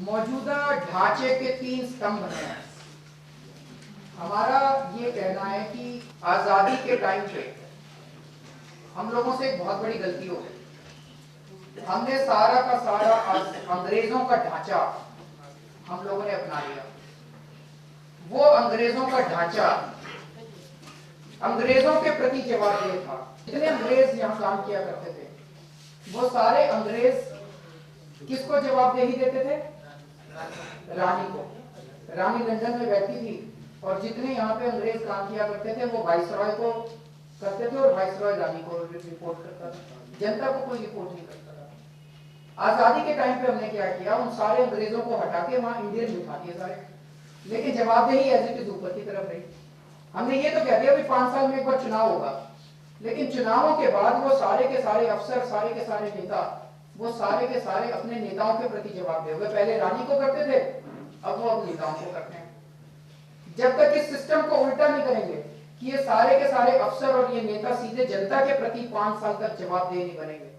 मौजूदा ढांचे के 3 स्तंभ हैं। हमारा ये कहना है कि आजादी के टाइम पे हम लोगों से एक बहुत बड़ी गलती हो गई। हमने सारा का सारा अंग्रेजों का ढांचा हम लोगों ने अपना लिया। वो अंग्रेजों का ढांचा अंग्रेजों के प्रति जवाबदेह था। जितने अंग्रेज यहाँ काम किया करते थे वो सारे अंग्रेज किसको जवाबदेही देते थे? रानी को। रानी लंदन में बैठी थी और जितने यहाँ पे अंग्रेज काम किया करते थे वो वाइसरॉय को करते थे और वाइसरॉय रानी को रिपोर्ट करता था। जनता को कोई रिपोर्ट नहीं करता था। आजादी के टाइम पे हमने क्या किया, उन सारे अंग्रेजों को हटा के वहां इंडियन बिठा दिए सारे, लेकिन जवाबदेही एज इट इज ऊपर की तरफ रही। हमने ये तो कह दिया कि 5 साल में एक बार चुनाव होगा, लेकिन चुनावों के बाद वो सारे के सारे अफसर, सारे के सारे नेता, वो सारे के सारे अपने नेताओं के प्रति जवाबदेह हो गए। पहले रानी को करते थे, अब वो अब नेताओं को करते हैं। जब तक इस सिस्टम को उल्टा नहीं करेंगे कि ये सारे के सारे अफसर और ये नेता सीधे जनता के प्रति 5 साल तक जवाबदेह नहीं बनेंगे,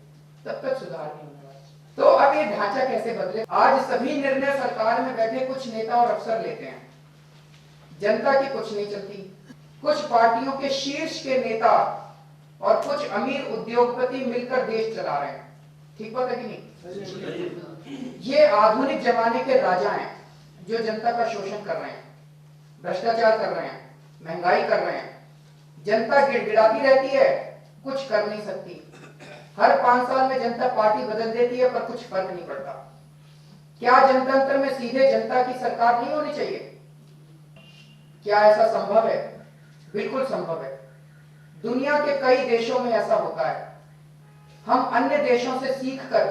तब तक सुधार नहीं होने वाला। तो अब ये ढांचा कैसे बदले? आज सभी निर्णय सरकार में बैठे कुछ नेता और अफसर लेते हैं, जनता की कुछ नहीं चलती। कुछ पार्टियों के शीर्ष के नेता और कुछ अमीर उद्योगपति मिलकर देश चला रहे हैं। ठीक बात है कि नहीं? ये आधुनिक जमाने के राजा हैं जो जनता का शोषण कर रहे हैं, भ्रष्टाचार कर रहे हैं, महंगाई कर रहे हैं। जनता गिड़गिड़ाती रहती है, कुछ कर नहीं सकती। हर 5 साल में जनता पार्टी बदल देती है पर कुछ फर्क नहीं पड़ता। क्या जनतंत्र में सीधे जनता की सरकार नहीं होनी चाहिए? क्या ऐसा संभव है? बिल्कुल संभव है। दुनिया के कई देशों में ऐसा होता है। हम अन्य देशों से सीखकर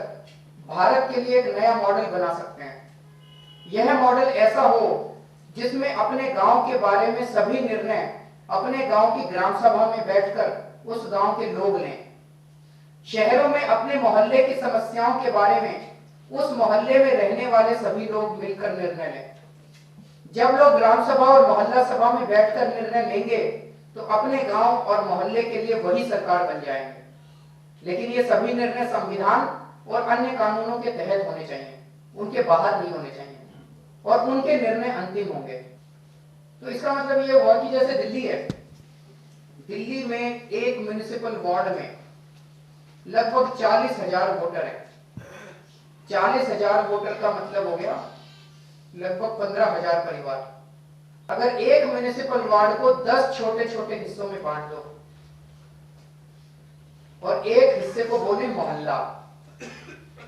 भारत के लिए एक नया मॉडल बना सकते हैं। यह मॉडल ऐसा हो जिसमें अपने गांव के बारे में सभी निर्णय अपने गांव की ग्राम सभा में बैठकर उस गांव के लोग लें। शहरों में अपने मोहल्ले की समस्याओं के बारे में उस मोहल्ले में रहने वाले सभी लोग मिलकर निर्णय लें। जब लोग ग्राम सभा और मोहल्ला सभा में बैठकर निर्णय लेंगे तो अपने गांव और मोहल्ले के लिए वही सरकार बन जाएंगे। लेकिन ये सभी निर्णय संविधान और अन्य कानूनों के तहत होने चाहिए, उनके बाहर नहीं होने चाहिए, और उनके निर्णय अंतिम होंगे। तो इसका मतलब ये हुआ कि जैसे दिल्ली है, दिल्ली में एक म्युनिसिपल वार्ड में लगभग 40,000 वोटर है। 40,000 वोटर का मतलब हो गया लगभग 15,000 परिवार। अगर एक म्युनिसिपल वार्ड को 10 छोटे छोटे हिस्सों में बांट दो और एक हिस्से को बोले मोहल्ला,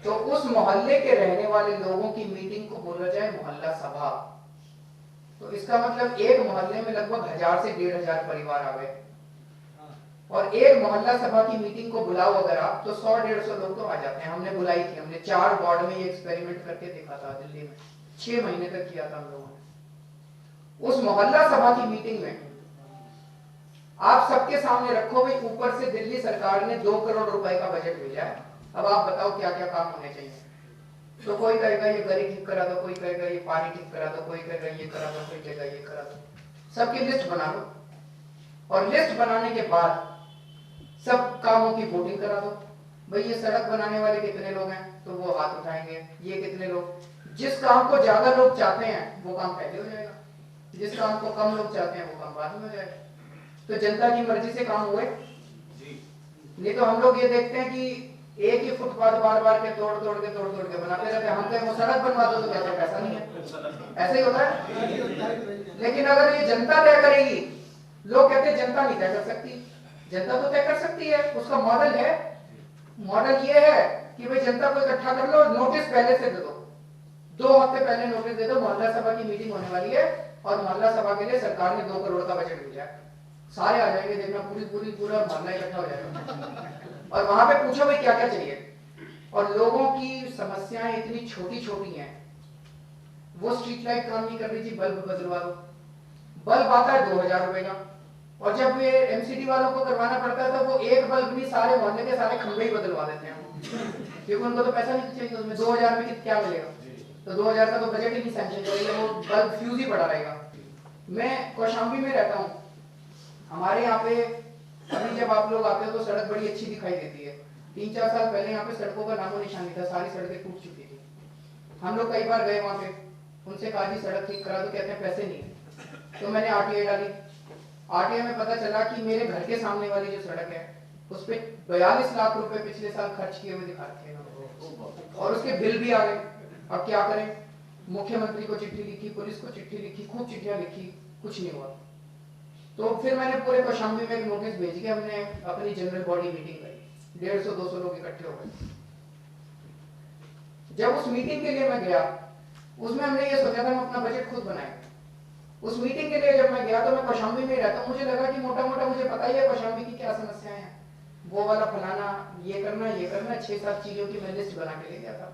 तो उस मोहल्ले के रहने वाले लोगों की मीटिंग को बोला जाए मोहल्ला सभा। तो इसका मतलब एक मोहल्ले में लगभग 1000 से 1500 परिवार आ गए। और एक मोहल्ला सभा की मीटिंग को बुलाओ अगर आप, तो 100-150 लोग तो आ जाते हैं। हमने बुलाई थी, हमने 4 वार्ड में ये एक्सपेरिमेंट करके देखा था दिल्ली में, 6 महीने तक किया था हम लोगों ने। उस मोहल्ला सभा की मीटिंग में आप सबके सामने रखो भाई, ऊपर से दिल्ली सरकार ने 2 करोड़ रुपए का बजट भेजा है, अब आप बताओ क्या क्या काम होने चाहिए। तो कोई कहेगा ये गली ठीक करा दो, कोई कहेगा ये पानी ठीक करा दो, कोई कहेगा ये करा दो, कोई कहेगा ये करा दो। सबकी लिस्ट बना लो और लिस्ट बनाने के बाद सब कामों की वोटिंग करा दो। भाई ये सड़क बनाने वाले कितने लोग हैं, तो वो हाथ उठाएंगे। ये कितने लोग, जिस काम को ज्यादा लोग चाहते हैं वो काम पहले हो जाएगा, जिस काम को कम लोग चाहते हैं वो काम बाद में हो जाएगा। तो जनता की मर्जी से काम हुए। नहीं तो हम लोग ये देखते हैं कि एक ही फुटपाथ बार बार के तोड़ तोड़ के बनाते रहते हैं। हम कहें वो सड़क बनवा दो तो कहते हैं पैसा नहीं है। ऐसे ही होता है। लेकिन अगर ये जनता तय करेगी, लोग कहते हैं जनता नहीं तय कर सकती। जनता तो तय कर सकती है, उसका मॉडल है। मॉडल ये है कि भाई जनता को इकट्ठा कर लो, नोटिस पहले से दे दो, 2 हफ्ते पहले नोटिस दे दो, मोहल्ला सभा की मीटिंग होने वाली है और मोहल्ला सभा के लिए सरकार ने 2 करोड़ का बजट भेजा है। सारे आ जाएंगे, देखना पूरा मोहल्ला इकट्ठा हो जाएगा। और वहां पे पूछो भाई क्या क्या चाहिए, और लोगों की समस्याएं इतनी छोटी छोटी हैं। वो स्ट्रीट लाइट काम नहीं कर रही थी, बल्ब बदलवा दो। बल्ब आता है 2000 रुपए का, और जब ये एमसीडी वालों को करवाना पड़ता है तो वो एक बल्ब नहीं, सारे मोहल्ले के सारे खंभे ही बदलवा देते हैं, क्योंकि उनको तो पैसा नहीं चाहिए। उसमें 2000 में क्या मिलेगा? तो 2000 का तो बजट ही नहीं सैंक्शन करेगा, वो बल्ब फ्यूज ही पड़ा रहेगा। मैं कौशाम्बी में रहता हूँ। हमारे यहाँ पे अभी जब आप लोग आते हो तो सड़क बड़ी अच्छी दिखाई देती है। 3-4 साल पहले यहाँ पे सड़कों का नामो निशान नहीं था, सारी सड़कें टूट चुकी थी। हम लोग कई बार गए वहां पे, उनसे कहा जी सड़क ठीक करा दो, कहते हैं पैसे नहीं है। तो मैंने आरटीआई डाली, आरटीआई में पता चला कि मेरे घर के सामने वाली जो सड़क है उस पर 42 लाख रुपए पिछले साल खर्च किए हुए दिखाते हैं और उसके बिल भी आ गए। अब क्या करें, मुख्यमंत्री को चिट्ठी लिखी, पुलिस को चिट्ठी लिखी, खूब चिट्ठियां लिखी, कुछ नहीं हुआ। तो फिर मैंने पूरे कौशाम्बी में एक नोटिस भेज के हमने अपनी जनरल बॉडी मीटिंग करी, 150-200 लोग इकट्ठे हो गए। जब उस मीटिंग के लिए मैं गया, उसमें हमने ये सोचा था हम अपना बजट खुद बनाएंगे। उस मीटिंग के लिए जब मैं गया तो मैं कौशाम्बी में रहता हूँ, मुझे लगा कि मोटा मोटा मुझे पता ही है कौशाम्बी की क्या समस्याएं हैं, वो वाला फलाना, ये करना 6-7 चीजों की मैं लिस्ट बना के ले गया था।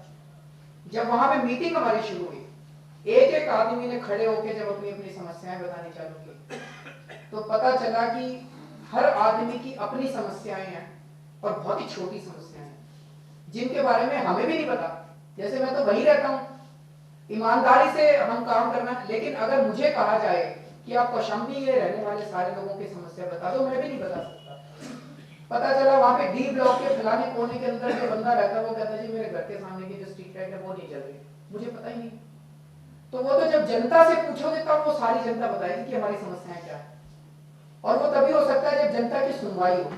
जब वहां पे मीटिंग हमारी शुरू हुई, एक एक आदमी ने खड़े होकर जब अपनी अपनी समस्याएं बतानी चालू की, तो पता चला कि हर आदमी की अपनी समस्याएं हैं और बहुत ही छोटी समस्याएं हैं जिनके बारे में हमें भी नहीं पता। जैसे मैं तो वहीं रहता हूं, ईमानदारी से हम काम करना, लेकिन अगर मुझे कहा जाए कि आप कौशाम्बी में रहने वाले सारे लोगों की समस्या बता दो, मैं भी नहीं बता सकता। पता चला वहां पे डी ब्लॉक के फलाने कोने के अंदर जो बंदा रहता है वो कहता है जी मेरे घर के सामने की जो स्ट्रीट लाइट है वो नहीं चल रही, मुझे पता ही नहीं। तो वो तो जब जनता से पूछोगे तब वो सारी जनता बताएगी कि हमारी समस्याएं क्या है, और वो तभी हो सकता है जब जनता की सुनवाई हो।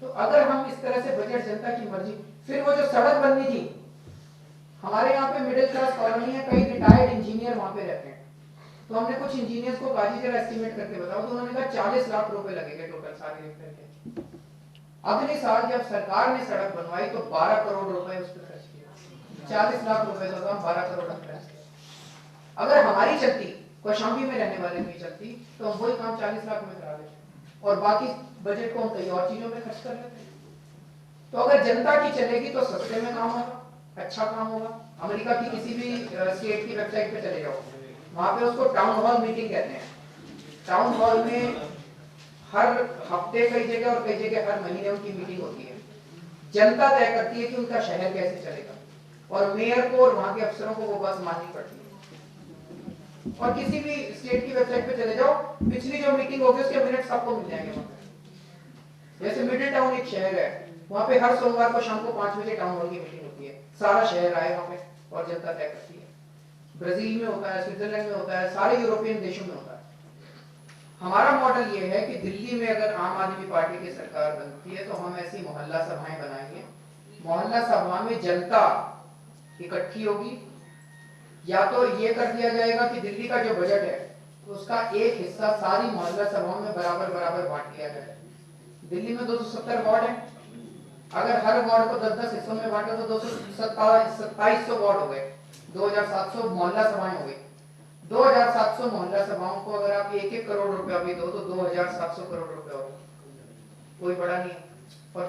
तो अगर हम इस तरह से बजट जनता की मर्जी, फिर वो जो सड़क बननी थी, हमारे यहाँ पे मिडिल क्लास कॉलोनी है, कई रिटायर्ड इंजीनियर वहां पे रहते हैं, तो हमने कुछ इंजीनियर्स को कहा जरा एस्टिमेट करके बताओ, तो उन्होंने कहा 40 लाख रुपए लगेंगे टोटल सारे मिलकर के। अगले साल जब सरकार ने सड़क बनवाई तो 12 करोड़ रुपए उस पर खर्च किया, 40 लाख रुपए का काम 12 करोड़ खर्च किया। अगर हमारी चलती, कौशाम्बी में रहने वाले की चलती, तो हम वही काम 40 लाख में करा लेते और बाकी बजट को हम कई और चीजों में खर्च कर लेते। तो अगर जनता की चलेगी तो सस्ते में काम होगा, अच्छा काम होगा। अमेरिका की किसी भी स्टेट की वेबसाइट पे चले जाओ, वहां पे उसको टाउन हॉल मीटिंग कहते हैं। टाउन हॉल में हर हफ्ते कई जगह और कई जगह हर महीने उनकी मीटिंग होती है। जनता तय करती है कि उनका शहर कैसे चलेगा, और मेयर को और वहां के अफसरों को वो बात माननी पड़ती है। और किसी भी स्टेट की वेबसाइट पे चले जाओ, पिछली जो मीटिंग होगी उसके मिनट्स आपको मिल जाएंगे वहां पे। जैसे मिडिल टाउन एक शहर है, वहां पे हर सोमवार को शाम को 5 बजे टाउन हॉल की मीटिंग होती है, सारा शहर आए वहां पे और जनता तय करती है। ब्राजील में होता है, स्विट्जरलैंड में होता है, सारे यूरोपियन देशों में होता है। हमारा मॉडल ये है कि दिल्ली में अगर आम आदमी पार्टी की सरकार बनती है तो हम ऐसी मोहल्ला सभाएं बनाएंगे। मोहल्ला सभा में जनता इकट्ठी होगी, या तो ये कर दिया जाएगा कि दिल्ली का जो बजट है उसका एक हिस्सा सारी मोहल्ला सभाओं में बराबर बराबर बांट दिया जाए। दिल्ली में 270 वार्ड है, अगर हर वार्ड को 10-10 हिस्सों में बांटे तो 2700 वार्ड हो गए, 2700 मोहल्ला सभाएं हो गई। 2700 मोहल्ला सभाओं को अगर आप 1-1 करोड़ रुपया भी दो तो 2700 करोड़ रुपया होगा, कोई बड़ा नहीं। और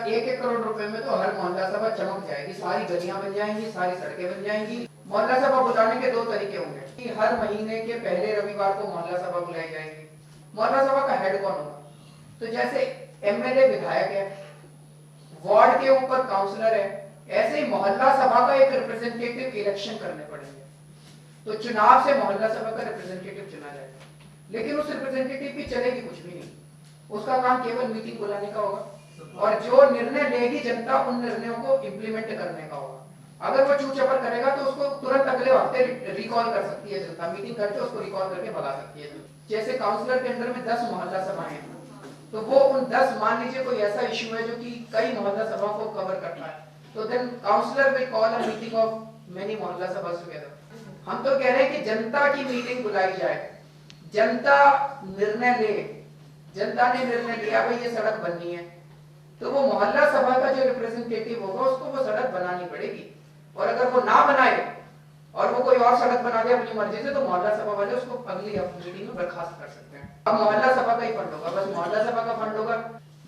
1-1 करोड़ रुपए में तो हर मोहल्ला सभा चमक जाएगी, सारी गलियां बन जाएंगी, सारी सड़कें बन जाएंगी। मोहल्ला सभा बुलाने के 2 तरीके होंगे कि हर महीने के पहले रविवार को मोहल्ला सभा बुलाई जाएगी। मोहल्ला सभा का हेड कौन होगा? तो जैसे एमएलए विधायक है, वार्ड के ऊपर काउंसलर है, ऐसे ही मोहल्ला सभा का एक रिप्रेजेंटेटिव इलेक्शन करने पड़ेंगे। तो चुनाव से मोहल्ला सभा का रिप्रेजेंटेटिव चुना जाएगा, लेकिन उस रिप्रेजेंटेटिव की चलेगी कुछ भी नहीं, उसका काम केवल मीटिंग बुलाने का होगा और जो निर्णय लेगी जनता उन निर्णयों को इंप्लीमेंट करने का होगा। अगर वो चूक चपर करेगा तो उसको तुरंत अगले हफ्ते रिकॉल कर सकती है जनता, मीटिंग करके उसको रिकॉल करके भगा सकती है। जैसे काउंसलर के अंदर में 10 मोहल्ला सभाएं हैं, तो वो उन 10, मान लीजिए कोई ऐसा इश्यू है जो कि कई मोहल्ला सभा को कवर करता है, तो then counsellor will call a meeting of many मोहल्ला सभा टुगेदर। हम तो कह रहे हैं कि जनता की मीटिंग बुलाई जाए, जनता निर्णय ले। जनता ने निर्णय लिया भाई ये सड़क बननी है, तो वो मोहल्ला सभा का जो रिप्रेजेंटेटिव होगा उसको वो सड़क बनानी पड़ेगी। और अगर वो ना बनाए और वो कोई और सड़क बना दे अपनी मर्जी से, तो मोहल्ला सभा वाले उसको अगली मीटिंग में बर्खास्त कर सकते हैं। अब मोहल्ला सभा का ही फंड होगा, बस मोहल्ला सभा का फंड होगा।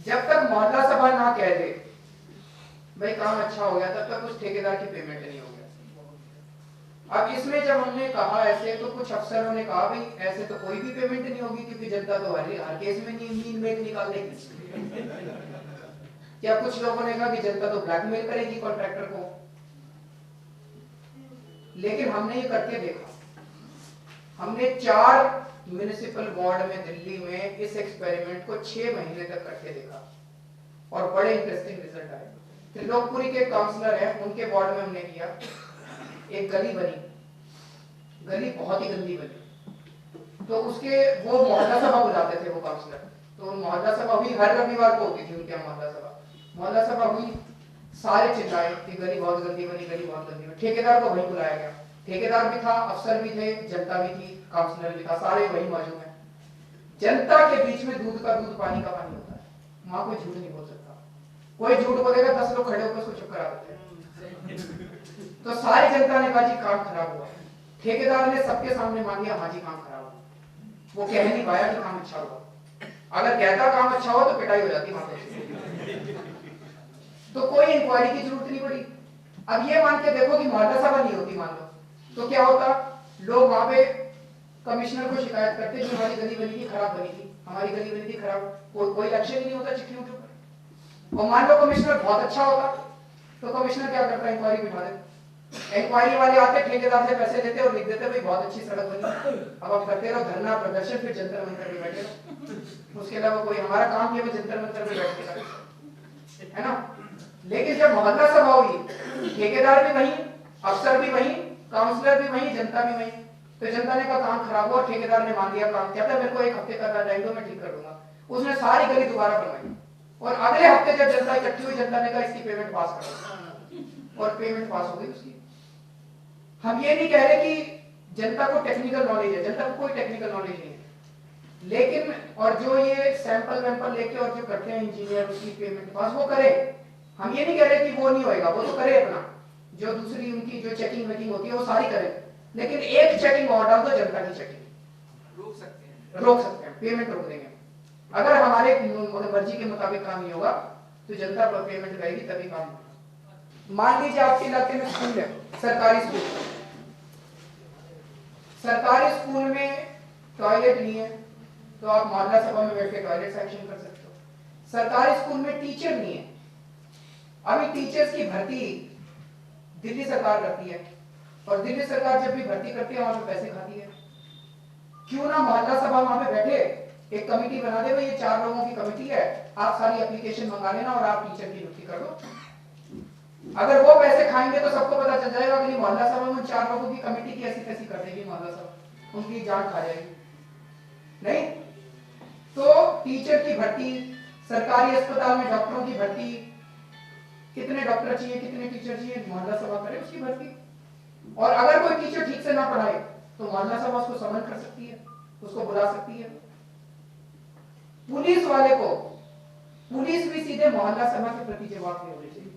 जब तक मोहल्ला सभा ना कह दे भाई काम अच्छा हो गया, तब तक उस ठेकेदार की पेमेंट नहीं होगी। अब इसमें जब हमने कहा ऐसे, तो कुछ अफसरों ने कहा भाई ऐसे तो कोई भी पेमेंट नहीं होगी, क्योंकि जनता तो हर केस में नींद में निकाल देगी। क्या कुछ लोगों ने कहा कि जनता तो ब्लैकमेल करेगी कॉन्ट्रैक्टर को, लेकिन हमने ये करके देखा। हमने 4 म्युनिसिपल वार्ड में दिल्ली में इस एक्सपेरिमेंट को 6 महीने तक करके देखा और बड़े इंटरेस्टिंग रिजल्ट आए। त्रिलोकपुरी के काउंसलर हैं, उनके वार्ड में हमने किया। एक गली बनी, गली बहुत ही गंदी बनी, तो उसके वो मोहल्ला सभा बुलाते थे वो काउंसलर, तो मोहल्ला सभा हुई, हर रविवार को होती थी उनके यहाँ मोहल्ला सभा। मोहल्ला सभा हुई, सारे चिल्लाए कि गली बहुत गंदी बनी, गली बहुत गंदी बनी। ठेकेदार को वहीं बुलाया गया, ठेकेदार भी था, अफसर भी थे, जनता भी थी, काउंसलर भी था, सारे वहीं मौजूद हैं। जनता के बीच में दूध का दूध पानी का पानी होता है, वहां कोई झूठ नहीं बोल सकता। कोई झूठ बोलेगा 10 लोग खड़े होकर उसको चुप करा देते हैं। तो सारी जनता ने कहा जी काम खराब हुआ। ठेकेदार ने सबके सामने मान लिया हाँ जी काम खराब हुआ, वो कह नहीं पाया कि काम अच्छा हुआ। अगर कहता काम अच्छा हुआ तो पिटाई हो जाती वहां पे। तो कोई इंक्वायरी की जरूरत नहीं पड़ी। अब ये मान के देखो कि मोहल्ला सभा नहीं होती मान लो, तो क्या होता, लोग वहां पे कमिश्नर को शिकायत करते कि हमारी गली बनी थी खराब बनी थी, हमारी गली बनी थी खराब, कोई एक्शन ही नहीं होता चिट्ठी उठ पर। और मान लो कमिश्नर बहुत अच्छा होता तो कमिश्नर क्या करता, इंक्वायरी बिठा देता। इंक्वायरी वाले आते, ठेकेदार से पैसे लेते और लिख देते भाई बहुत अच्छी सड़क बनी, अब आप करते रहो धरना प्रदर्शन, फिर जंतर मंतर पे बैठे रहो। उसके अलावा कोई हमारा काम किया जंतर मंतर पे बैठ के, है ना। लेकिन जब मोहल्ला सभा हुई, ठेकेदार भी वही, अफसर भी वही, काउंसलर भी वही, जनता भी वही, तो जनता ने कहा काम खराब हुआ, ठेकेदार ने मान लिया काम, कहता मेरे को 1 हफ्ते का टाइम दो मैं ठीक कर दूंगा। उसने सारी गली दोबारा बनवाई और अगले हफ्ते जब जनता इकट्ठी हुई, जनता ने कहा इसकी पेमेंट पास करो और पेमेंट पास हो गई उसकी। हम ये नहीं कह रहे कि जनता को टेक्निकल नॉलेज है, जनता को कोई टेक्निकल नॉलेज नहीं है, लेकिन और जो ये सैंपल वैंपल लेके और जो करते हैं इंजीनियर उसकी पेमेंट पास वो करे। हम ये नहीं कह रहे कि वो नहीं होएगा, वो तो करे अपना, जो दूसरी उनकी जो चेकिंग वेकिंग होती है वो सारी करे, लेकिन एक चेकिंग और डाल दो, जनता की चेकिंग रोक सकते हैं, पेमेंट रोक देंगे। अगर हमारे मर्जी के मुताबिक काम नहीं होगा तो जनता पर पेमेंट करेगी तभी काम होगा। मान लीजिए आपके इलाके में स्कूल है, सरकारी स्कूल, सरकारी स्कूल में टॉयलेट नहीं है तो आप मोहल्ला सभा में बैठ के टॉयलेट सैंक्शन कर सकते हो। सरकारी स्कूल में टीचर नहीं है, अभी टीचर्स की भर्ती दिल्ली सरकार करती है और दिल्ली सरकार जब भी भर्ती करती है वहां पे पैसे खाती है। क्यों ना मोहल्ला सभा वहां पे बैठे एक कमेटी बना दे, ये 4 लोगों की कमेटी है, आप सारी एप्लीकेशन मंगा लेना और आप टीचर की नियुक्ति कर दो। अगर वो पैसे खाएंगे तो सबको पता चल जाएगा कि मोहल्ला सभा में 4 लोगों की कमेटी की ऐसी तैसी कर देगी मोहल्ला सभा, उनकी जान खा जाएगी। नहीं तो टीचर की भर्ती, सरकारी अस्पताल में डॉक्टरों की भर्ती, कितने डॉक्टर चाहिए, कितने टीचर चाहिए, मोहल्ला सभा करे उसकी भर्ती। और अगर कोई टीचर ठीक से ना पढ़ाए तो मोहल्ला सभा उसको समन कर सकती है, उसको बुला सकती है। पुलिस वाले को, पुलिस भी सीधे मोहल्ला सभा के प्रति जवाब दे होनी चाहिए।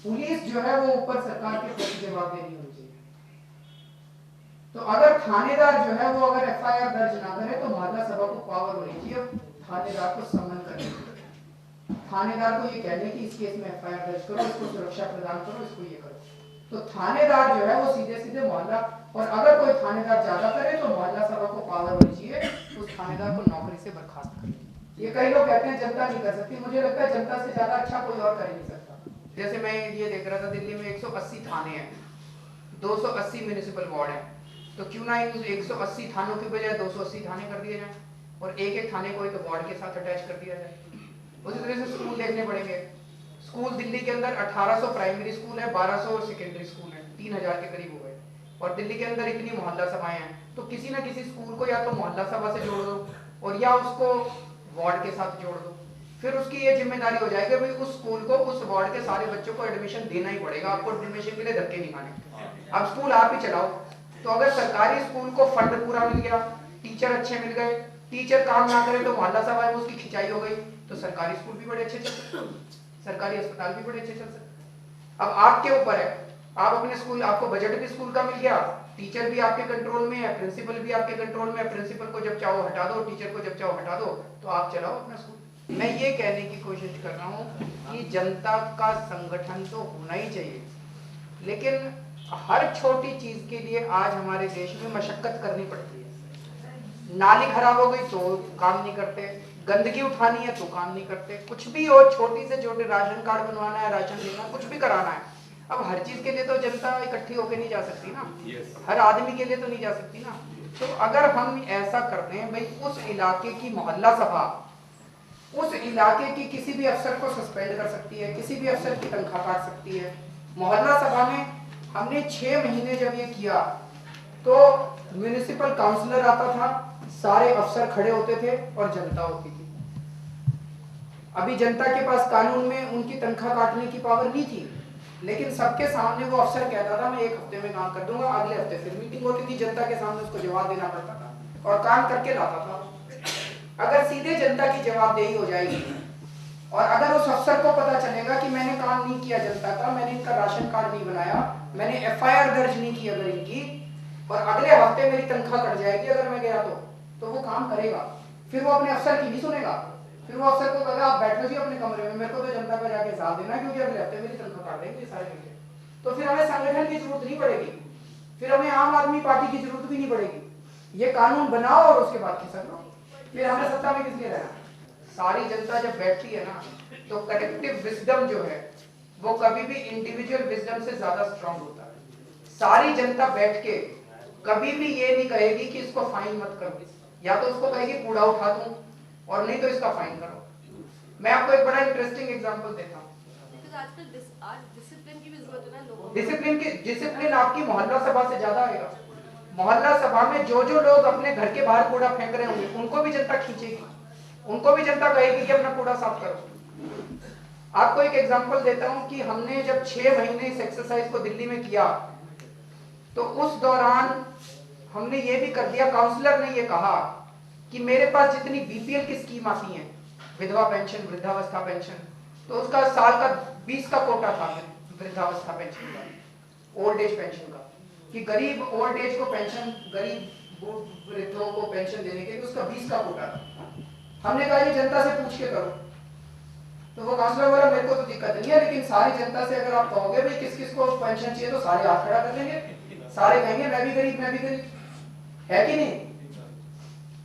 पुलिस जो है वो ऊपर सरकार के प्रति जवाब देनी होनी चाहिए। तो अगर थानेदार जो है वो अगर एफआईआर दर्ज ना करे तो मोहल्ला सभा को पावर होनी चाहिए थानेदार को समन करने की, थानेदार को ये कहने की इस केस में एफआईआर दर्ज करो, इसको सुरक्षा प्रदान करो, इसको ये करो। तो थानेदार जो है वो सीधे सीधे मोहल्ला, और अगर कोई थानेदार ज्यादा करे तो मोहल्ला सभा को पावर होनी चाहिए उस थानेदार को नौकरी से बर्खास्त करने। ये कई लोग कहते हैं जनता नहीं कर सकती, मुझे लगता है जनता से ज्यादा अच्छा कोई और कर नहीं सकता। जैसे मैं ये देख रहा था दिल्ली में 180 थाने हैं, 280 म्युनिसिपल वार्ड है, तो क्यों ना इन 180 थानों की बजाय 280 थाने कर दिए जाए और एक थाने को तो वार्ड के साथ अटैच कर दिया जाए। उसी तरह से स्कूल देखने पड़ेंगे। स्कूल दिल्ली के अंदर 1800 प्राइमरी स्कूल है, 1200 सेकेंडरी स्कूल है, 3000 के करीब हो गए, और दिल्ली के अंदर इतनी मोहल्ला सभाएं हैं, तो किसी ना किसी स्कूल को या तो मोहल्ला सभा से जोड़ दो और या उसको वार्ड के साथ जोड़ दो। फिर उसकी ये जिम्मेदारी हो जाएगी भाई उस स्कूल को, उस वार्ड के सारे बच्चों को एडमिशन देना ही पड़ेगा, आपको एडमिशन के लिए धक्के नहीं खाने। अब स्कूल आप ही चलाओ। तो अगर सरकारी स्कूल को फंड पूरा मिल गया, टीचर अच्छे मिल गए, टीचर काम ना करे तो मोहल्ला सभा में उसकी खिंचाई हो गई, तो सरकारी स्कूल भी बड़े अच्छे चल सकते, सरकारी अस्पताल भी बड़े अच्छे चल सकते। अब आपके ऊपर है, आप अपने स्कूल, आपको बजट भी स्कूल का मिल गया, टीचर भी आपके कंट्रोल में है, प्रिंसिपल भी आपके कंट्रोल में है, प्रिंसिपल को जब चाहो हटा दो, टीचर को जब चाहो हटा दो, तो आप चलाओ अपना स्कूल। मैं ये कहने की कोशिश कर रहा हूँ कि जनता का संगठन तो होना ही चाहिए, लेकिन हर छोटी चीज के लिए आज हमारे देश में मशक्कत करनी पड़ती है। नाली खराब हो गई तो काम नहीं करते, गंदगी उठानी है तो काम नहीं करते, कुछ भी हो, छोटी से छोटे राशन कार्ड बनवाना है, राशन देना, कुछ भी कराना है। अब हर चीज के लिए तो जनता इकट्ठी होकर नहीं जा सकती ना, हर आदमी के लिए तो नहीं जा सकती ना। तो अगर हम ऐसा करते हैं भाई उस इलाके की मोहल्ला सभा उस इलाके की किसी भी अफसर को सस्पेंड कर सकती है, किसी भी अफसर की तनख्वाह काट सकती है। मोहल्ला सभा में हमने 6 महीने जब ये किया तो म्युनिसिपल काउंसलर आता था, सारे अफसर खड़े होते थे और जनता होती थी। अभी जनता के पास कानून में उनकी तनख्वाह काटने की पावर नहीं थी, लेकिन सबके सामने वो अफसर कहता था मैं 1 हफ्ते में काम कर दूंगा, अगले हफ्ते फिर मीटिंग होती थी, जनता के सामने उसको जवाब देना पड़ता था और काम करके लाता था। अगर सीधे जनता की जवाबदेही हो जाएगी और अगर उस अफसर को पता चलेगा कि मैंने काम नहीं किया जनता का, मैंने इनका राशन कार्ड नहीं बनाया, मैंने FIR दर्ज नहीं की अगर इनकी, और अगले हफ्ते मेरी तनख्वाह कट जाएगी अगर मैं गया तो वो काम करेगा। फिर वो अपने अफसर की नहीं सुनेगा, फिर वो अफसर को कहेगा आप बैठो जी अपने कमरे में, मेरे को तो जनता का जाके हिसाब देना क्योंकि अगले हफ्ते मेरी तनख्वाह काट देंगे सारे मिलके। तो फिर हमें संगठन की जरूरत नहीं पड़ेगी, फिर हमें आम आदमी पार्टी की जरूरत भी नहीं पड़ेगी। ये कानून बनाओ और उसके बाद खिसक लो, फिर हमें सत्ता में किस लिए रहना। सारी जनता जब बैठती है ना तो कलेक्टिव विजडम जो है वो कभी भी इंडिविजुअल विजडम से ज्यादा स्ट्रांग होता है। सारी जनता बैठ के कभी भी ये नहीं कहेगी कि इसको फाइन मत करो, या तो उसको कहेगी कूड़ा उठा दूं और नहीं तो इसका फाइन करो। मैं आपको एक बड़ा इंटरेस्टिंग एग्जांपल देता हूं। डिसिप्लिन की भी जरूरत है ना लोगों को। डिसिप्लिन आपकी मोहल्ला सभा से ज्यादा आएगा। मोहल्ला सभा में जो लोग अपने घर के बाहर कूड़ा फेंक रहे होंगे उनको भी जनता खींचेगी, उनको भी जनता कहेगी कि अपना कूड़ा साफ करो। आपको एक एग्जांपल देता हूं कि हमने जब 6 महीने इस एक्सरसाइज को दिल्ली में किया तो उस दौरान हमने ये भी कर दिया, काउंसलर ने ये कहा कि मेरे पास जितनी BPL की स्कीम आती है, विधवा पेंशन, वृद्धावस्था पेंशन, तो उसका साल का 20 का कोटा था वृद्धावस्था पेंशन का, ओल्ड एज पेंशन का, कि गरीब ओल्ड एज को पेंशन, गरीब वृद्धों को पेंशन देने के लिए उसका 20 का कोटा था। हमने कहा ये जनता से पूछ के करो, तो वो काउंसलर बोला मेरे को तो दिक्कत नहीं है, लेकिन सारी जनता से अगर आप कहोगे भाई किस किस को पेंशन चाहिए तो सारे हाथ खड़ा कर देंगे, सारे कहेंगे मैं भी गरीब, मैं भी गरीब, है कि नहीं।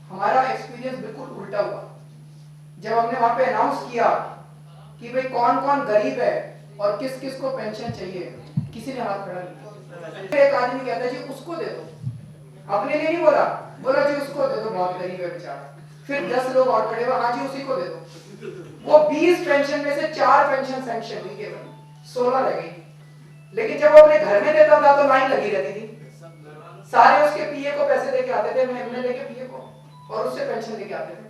हमारा एक्सपीरियंस बिल्कुल उल्टा हुआ। जब हमने वहां पे अनाउंस किया कि भाई कौन कौन गरीब है और किस किस को पेंशन चाहिए, किसी ने हाथ खड़ा नहीं किया। एक आदमी कहता है जी उसको दे दो, अपने लिए नहीं बोला, बोला जी उसको दे दो बहुत गरीब है बेचारा। फिर 10 लोग और खड़े हुए, हाँ जी उसी को दे दो। वो 20 पेंशन में से 4 पेंशन सैंक्शन हुई, केवल 16 रह गई। लेकिन जब वो अपने घर में देता था तो लाइन लगी रहती थी, सारे उसके पीए को पैसे देके आते थे, MLA के पीए को, और उससे पेंशन लेके आते थे।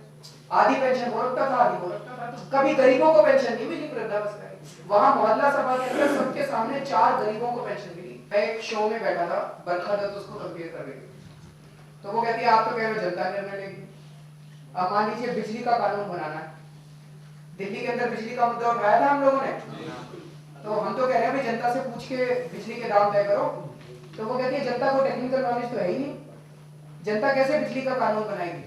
आधी पेंशन वो रखता था, आधी वो रखता था। तो कभी गरीबों को पेंशन नहीं मिली वृद्धावस्था की। वहां मोहल्ला सभा के अंदर सबके सामने 4 गरीबों को पेंशन मिली। मैं एक शो में बैठा था, बरखा दत्त उसको कंपेयर कर रही थी, तो वो कहती है आप तो कह रहे हो जनता निर्णय लेगी। अब मान लीजिए बिजली का कानून बनाना है, दिल्ली के अंदर बिजली का मुद्दा उठाया था हम लोगों ने, तो हम तो कह रहे हैं भाई जनता से पूछ के बिजली के दाम तय करो। तो वो कहती है जनता को टेक्निकल नॉलेज तो है ही नहीं, जनता कैसे बिजली का कानून बनाएगी।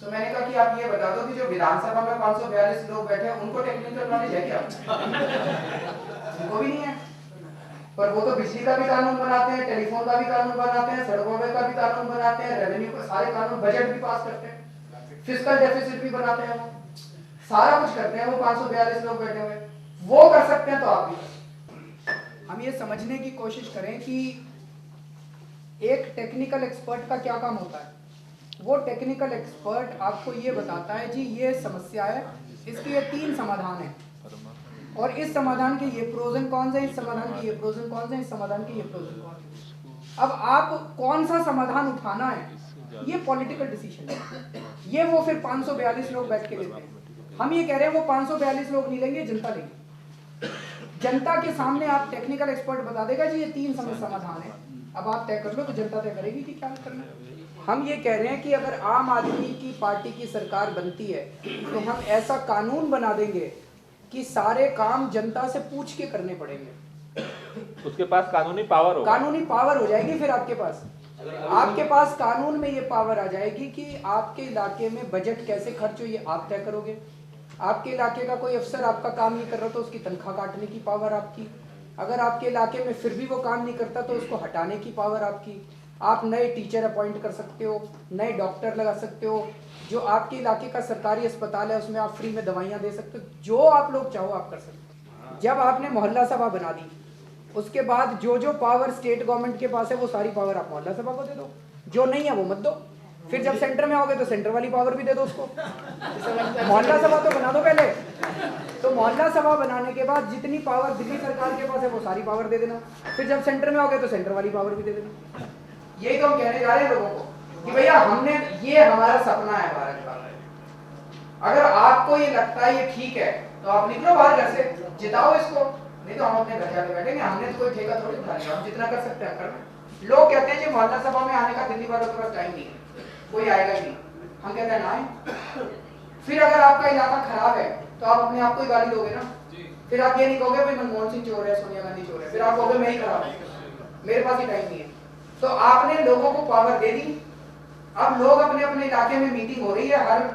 तो मैंने कहा कि आप ये बता दो कि जो विधानसभा में 542 लोग बैठे हैं उनको टेक्निकल नॉलेज है क्या? उनको भी नहीं है, पर वो तो बिजली का भी कानून बनाते हैं, टेलीफोन का भी कानून बनाते हैं, सड़कों का भी कानून बनाते हैं, रेवेन्यू का सारे कानून, बजट भी पास करते हैं, फिस्कल डेफिसिट भी बनाते हैं, वो सारा कुछ करते हैं। वो 542 लोग बैठे हुए वो कर सकते हैं तो आप भी। हम ये समझने की कोशिश करें कि एक टेक्निकल एक्सपर्ट का क्या काम होता है। वो टेक्निकल एक्सपर्ट आपको ये बताता है जी ये समस्या है, इसके ये 3 समाधान हैं और इस समाधान के ये प्रोज एंड कॉन्स हैं, इस समाधान के ये प्रोज एंड कॉन्स हैं, इस समाधान के ये प्रोज एंड कॉन्स हैं। अब आप कौन सा समाधान उठाना है ये पॉलिटिकल डिसीजन है, ये वो फिर 542 लोग बैठ के लेते हैं। हम ये कह रहे हैं वो 542 लोग नहीं लेंगे, जनता लेंगे। जनता के सामने आप टेक्निकल एक्सपर्ट बता देगा जी ये 3 समाधान है, अब आप तय कर लो, तो जनता तय करेगी कि क्या करना है। हम ये कह रहे हैं कि अगर आम आदमी की पार्टी की सरकार बनती है तो हम ऐसा कानून बना देंगे कि सारे काम जनता से पूछ के करने पड़ेंगे। उसके पास कानूनी पावर होगा, कानूनी पावर हो जाएगी। फिर आपके पास कानून में ये पावर आ जाएगी कि आपके इलाके में बजट कैसे खर्च हो ये आप तय करोगे। आपके इलाके का कोई अफसर आपका काम नहीं कर रहा तो उसकी तनख्वाह काटने की पावर आपकी। अगर आपके इलाके में फिर भी वो काम नहीं करता तो उसको हटाने की पावर आपकी। आप नए टीचर अपॉइंट कर सकते हो, नए डॉक्टर लगा सकते हो, जो आपके इलाके का सरकारी अस्पताल है उसमें आप फ्री में दवाइयाँ दे सकते हो, जो आप लोग चाहो आप कर सकते हो। जब आपने मोहल्ला सभा बना दी उसके बाद जो पावर स्टेट गवर्नमेंट के पास है वो सारी पावर आप मोहल्ला सभा को दे दो, जो नहीं है वो मत दो। फिर जब सेंटर में आओगे तो सेंटर वाली पावर भी दे दो उसको। मोहल्ला सभा तो बना दो पहले, तो मोहल्ला सभा बनाने के बाद जितनी पावर दिल्ली सरकार के पास है वो सारी पावर दे देना, फिर जब सेंटर में आओगे तो सेंटर वाली पावर भी दे देना। यही तो हम कहने जा रहे हैं लोगों को कि भैया हमने, ये हमारा सपना है भारत का। अगर आपको ये लगता है ये ठीक है तो आप निकलो बाहर घर से, जिताओ इसको, नहीं तो हम अपने घर जाके बैठेंगे। हमने तो कोई ठेका थोड़ी उठा लिया, हम जितना कर सकते हैं कर। लोग कहते हैं कि मोहल्ला सभा में आने का दिल्ली वालों के पास टाइम नहीं है, कोई आएगा ही नहीं। हम कहते हैं ना आए। फिर अगर आपका इलाका खराब है तो आप अपने आप को ही गाली दोगे ना। फिर आप ये नहीं कहोगे भाई मनमोहन सिंह चोर है, सोनिया गांधी चोर है, फिर आप कहोगे मैं ही खराब हूं, मेरे पास ही टाइम नहीं है। तो आपने लोगों को पावर दे दी। अब लोग अपने अपने इलाके में मीटिंग हो रही है, हर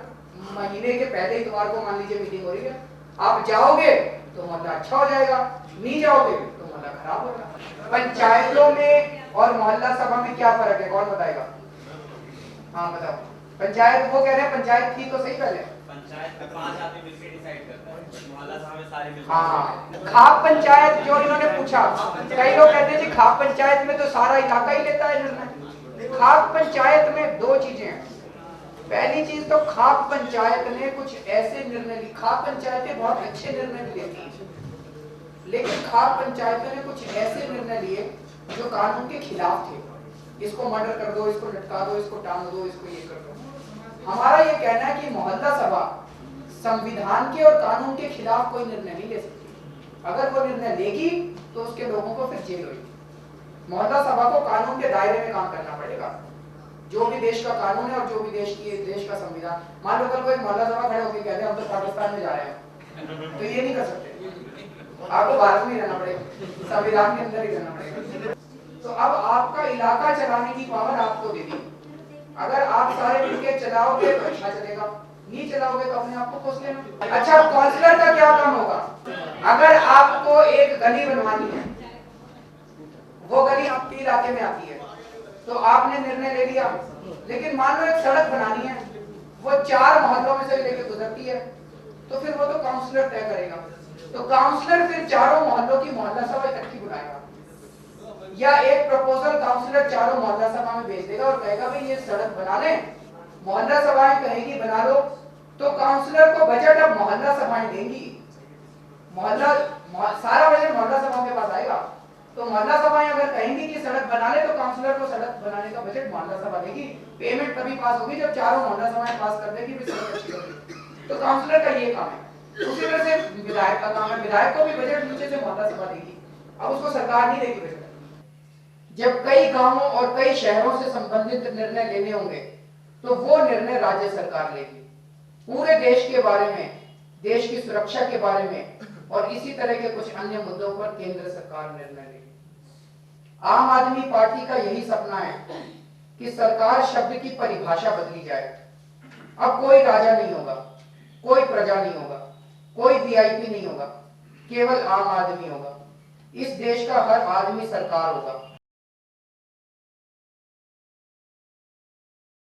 महीने के पहले इतवार को मान लीजिए मीटिंग हो रही है। आप जाओगे तो मोहल्ला अच्छा हो जाएगा, नहीं जाओगे तो मोहल्ला खराब होगा। पंचायतों में और मोहल्ला सभा में क्या फर्क है, कौन बताएगा? हाँ बताओ। पंचायत, वो कह रहे हैं पंचायत थी तो सही पहले, पंचायत में 5 आदमी मिलकर डिसाइड करता है, मोहल्ला सभा में सारे मिलकर। हाँ, खाप पंचायत जो इन्होंने पूछा, कई लोग कहते हैं जी खाप पंचायत में तो सारा इलाका ही लेता है निर्णय। खाप पंचायत में दो चीजें हैं। पहली चीज तो खाप पंचायत ने कुछ ऐसे निर्णय लिए, खाप पंचायतें बहुत अच्छे निर्णय भी लेती हैं, लेकिन खाप पंचायतों ने कुछ ऐसे निर्णय लिए जो कानून के खिलाफ थे। इसको मर्डर कर दो, इसको लटका दो, इसको टांग दो, इसको ये कर दो। हमारा ये कहना है कि मोहल्ला सभा संविधान के और कानून के खिलाफ कोई निर्णय नहीं ले सकती। अगर वो निर्णय लेगी तो उसके लोगों को फिर जेल होगी। मोहल्ला सभा को कानून के दायरे में काम करना पड़ेगा। जो भी देश का कानून है और जो भी देश का संविधान, मान लो कल कोई मोहल्ला सभा खड़े होकर कहते हैं हम तो पाकिस्तान में जा रहे हैं, तो ये नहीं कर सकते। आपको भारत में ही रहना पड़ेगा, संविधान के अंदर ही रहना पड़ेगा। तो अब आपका इलाका चलाने की पावर आपको दे दी। अगर आप सारे मिलकर चलाओगे तो अच्छा चलेगा, नहीं चलाओगे तो अपने आप को कोस लेना। अच्छा, काउंसलर का क्या काम होगा? अगर आपको एक गली बनवानी है, वो गली आपके इलाके में आती है, तो आपने निर्णय ले लिया, लेकिन मान लो एक सड़क बनानी है, वो 4 मोहल्लों में से लेकर गुजरती है, तो फिर वो तो काउंसलर तय करेगा। तो काउंसलर फिर चारों मोहल्लों की मोहल्ला सभा इकट्ठी बुलाएगा, या एक प्रपोजल काउंसलर चारों मोहल्ला सभा में भेज देगा और कहेगा भाई ये सड़क बना ले। मोहल्ला सभाएं कहेगी बना लो, तो काउंसलर को बजट अब मोहल्ला सभाएं देंगी। सारा बजट मोहल्ला सभा के पास आएगा। तो मोहल्ला सभाएं अगर कहेंगी कि सड़क बना ले, तो काउंसलर को सड़क बनाने का बजट मोहल्ला सभा देगी। पेमेंट तभी पास होगी जब चारों मोहल्ला सभाएं पास कर देगी भी सड़क अच्छी होगी। तो काउंसलर का ये काम है। उसी तरह से विधायक का काम है, विधायक को भी बजट नीचे से मोहल्ला सभा देगी। अब उसको सरकार नहीं देगी बजट। जब कई गांवों और कई शहरों से संबंधित निर्णय लेने होंगे तो वो निर्णय राज्य सरकार लेगी। पूरे देश के बारे में, देश की सुरक्षा के बारे में और इसी तरह के कुछ अन्य मुद्दों पर केंद्र सरकार निर्णय लेगी। आम आदमी पार्टी का यही सपना है कि सरकार शब्द की परिभाषा बदली जाए। अब कोई राजा नहीं होगा, कोई प्रजा नहीं होगा, कोई वीआईपी नहीं होगा, केवल आम आदमी होगा। इस देश का हर आदमी सरकार होगा।